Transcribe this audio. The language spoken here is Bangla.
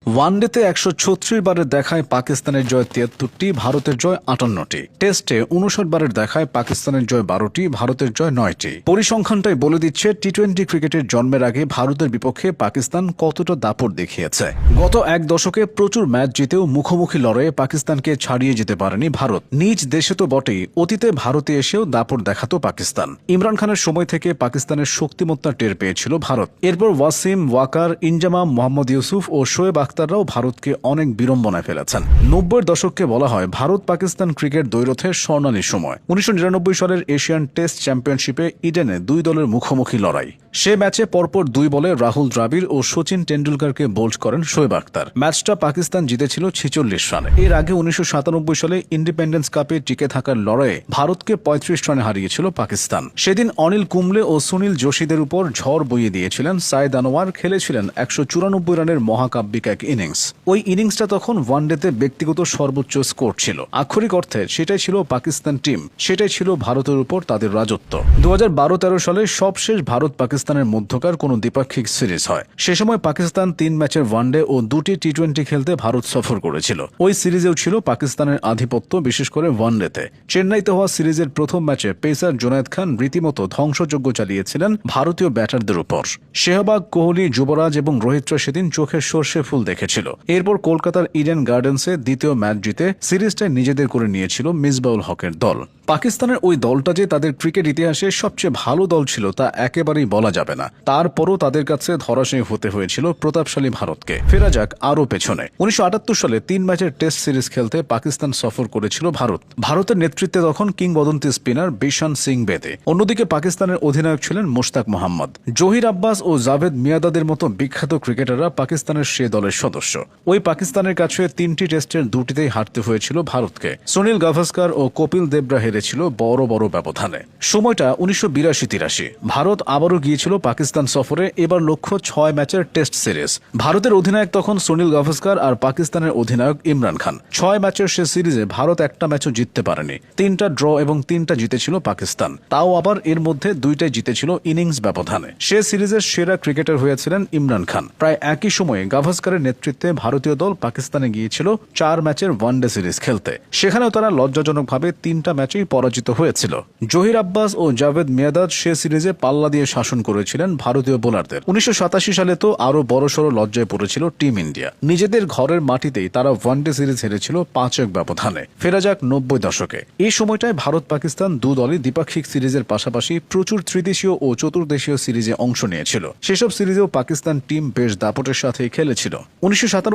ওয়ানডেতে ১৩৬ বারের দেখায় পাকিস্তানের জয় ৭৩টি, ভারতের জয় ৫৮টি। টেস্টে ৫৯ বারের দেখায় পাকিস্তানের জয় ১২টি, ভারতের জয় ৯টি। পরিসংখ্যানটাই বলে দিচ্ছে টি-২০ ক্রিকেটের জন্মের আগে ভারতের বিপক্ষে পাকিস্তান কতটা দাপট দেখিয়েছে। গত এক দশকে প্রচুর ম্যাচ জিতেও মুখোমুখি লড়াইয়ে পাকিস্তানকে ছাড়িয়ে যেতে পারেনি ভারত। নিজ দেশে তো বটেই, অতীতে ভারতে এসেও দাপট দেখাতো পাকিস্তান। ইমরান খানের সময় থেকে পাকিস্তানের শক্তিমত্তা টের পেয়েছিল ভারত। এরপর ওয়াসিম, ওয়াকার, ইনজামাম, মোহাম্মদ ইউসুফ ও শোয়েব আখতাররাও ভারতকে অনেক বিড়ম্বনায় ফেলেছেন। ৯০-এর দশককে বলা হয় ভারত পাকিস্তান ক্রিকেট দ্বৈরথের স্বর্ণালী সময়। ১৯৯৯ সালের এশিয়ান টেস্ট চ্যাম্পিয়নশিপে ইডেনে দুই দলের মুখোমুখি লড়াই। সে ম্যাচে পরপর ২ বলে রাহুল দ্রাবিড় ও সচিন টেন্ডুলকারকে বোল্ড করেন শোয়েব আখতার। ম্যাচটা পাকিস্তান জিতেছিল ৪৬ রানে। এর আগে ১৯৯৭ সালে ইন্ডিপেন্ডেন্স কাপে টিকে থাকার লড়াইয়ে ভারতকে ৩৫ রানে হারিয়েছিল পাকিস্তান। সেদিন অনিল কুম্বলে ও সুনীল যোশীদের উপর ঝড় বইয়ে দিয়েছিলেন সাইদ আনোয়ার, খেলেছিলেন ১৯৪ রানের মহাকাব্যিক এক ইনিংস। ওই ইনিংসটা তখন ওয়ানডেতে ব্যক্তিগত সর্বোচ্চ স্কোর ছিল। আক্ষরিক অর্থে সেটাই ছিল পাকিস্তান টিম, সেটাই ছিল ভারতের উপর তাদের রাজত্ব। ২০১২-১৩ সালে সবশেষ ভারত পাকিস্তানের মধ্যকার কোনো দ্বিপাক্ষিক সিরিজ হয়। সে সময় পাকিস্তান ৩ ম্যাচের ওয়ানডে ও ২টি টি-২০ খেলতে ভারত সফর করেছিল। ওই সিরিজেও ছিল পাকিস্তানের আধিপত্য, বিশেষ করে ওয়ানডেতে। চেন্নাইতে হওয়া সিরিজের প্রথম ম্যাচে পেসার জুনায়েদ খান রীতিমতো ধ্বংসযজ্ঞ চালিয়েছিলেন ভারতীয় ব্যাটারদের উপর। শেহবাগ, কোহলি, যুবরাজ এবং রোহিতরা সেদিন চোখের সর্ষে ফুল দেখেছিল। এরপর কলকাতার ইডেন গার্ডেন্সে দ্বিতীয় ম্যাচ জিতে সিরিজটা নিজেদের করে নিয়েছিল মিসবাউল হকের দল। পাকিস্তানের ওই দলটা যে তাদের ক্রিকেট ইতিহাসে সবচেয়ে ভালো দল ছিল তা একেবারেই বলা যাবে না। তারপরও তাদের কাছে ধরাশায়ী হতে হয়েছিল প্রতাপশালী ভারতকে। ফেরা যাক আরও পেছনে। ১৯৭৮ সালে ৩ ম্যাচের টেস্ট সিরিজ খেলতে পাকিস্তান সফর করেছিল ভারত। ভারতের নেতৃত্বে তখন কিংবদন্তি স্পিনার বিশান সিং বেদে। অন্যদিকে পাকিস্তানের অধিনায়ক ছিলেন মুশতাক মোহাম্মদ। জহির আব্বাস ও জাভেদ মিয়াঁদাদের মতো বিখ্যাত ক্রিকেটাররা পাকিস্তানের সে দলের সদস্য। ওই পাকিস্তানের কাছে ৩টি টেস্টের ২টিতেই হারতে হয়েছিল ভারতকে। সুনীল গাভাস্কার ও কপিল দেবরা হেরেছিল বড় বড় ব্যবধানে। সময়টা ১৯৮২-৮৩। ভারত আবারও গিয়েছিল পাকিস্তান সফরে, এবার লক্ষ্য ৬ ম্যাচের টেস্ট সিরিজ। ভারতের অধিনায়ক তখন সুনীল গাভাস্কার আর পাকিস্তানের অধিনায়ক ইমরান খান। ৬ ম্যাচের সে সিরিজে ভারত একটা ম্যাচও জিততে পারেনি। ৩টা ড্র এবং ৩টা জিতেছিল পাকিস্তান। তাও আবার এর মধ্যে ২টাই জিতেছিল ইনিংস ব্যবধানে। সে সিরিজের সেরা ক্রিকেটার হয়েছিলেন ইমরান খান। প্রায় একই সময়ে গাভাস্কারের নেতৃত্বে ভারতীয় দল পাকিস্তানে গিয়েছিল ৪ ম্যাচের ওয়ানডে সিরিজ খেলতে। সেখানেও তারা লজ্জাজনকভাবে ৩টা ম্যাচেই পরাজিত হয়েছিল। জহির আব্বাস ও জাভেদ মিয়াঁদাদ সে সিরিজে পাল্লা দিয়ে শাসন করেছিলেন ভারতীয় বোলারদের। ১৯৮৭ সালে তো আরও বড়সড় লজ্জায় পড়েছিল টিম ইন্ডিয়া। নিজেদের ঘরের মাটিতেই তারা ওয়ানডে সিরিজ হেরেছিল ৫-১ ব্যবধানে। ফেরা যাক ৯০ দশকে। এই সময়টায় ভারত পাকিস্তান দু দলই দ্বিপাক্ষিক সিরিজের পাশাপাশি প্রচুর ত্রিদেশীয় ও চতুর্দেশীয় সিরিজে অংশ নিয়েছিল। সেসব সিরিজেও পাকিস্তান টিম বেশ দাপটের সাথেই খেলেছিল। ১৯৯৭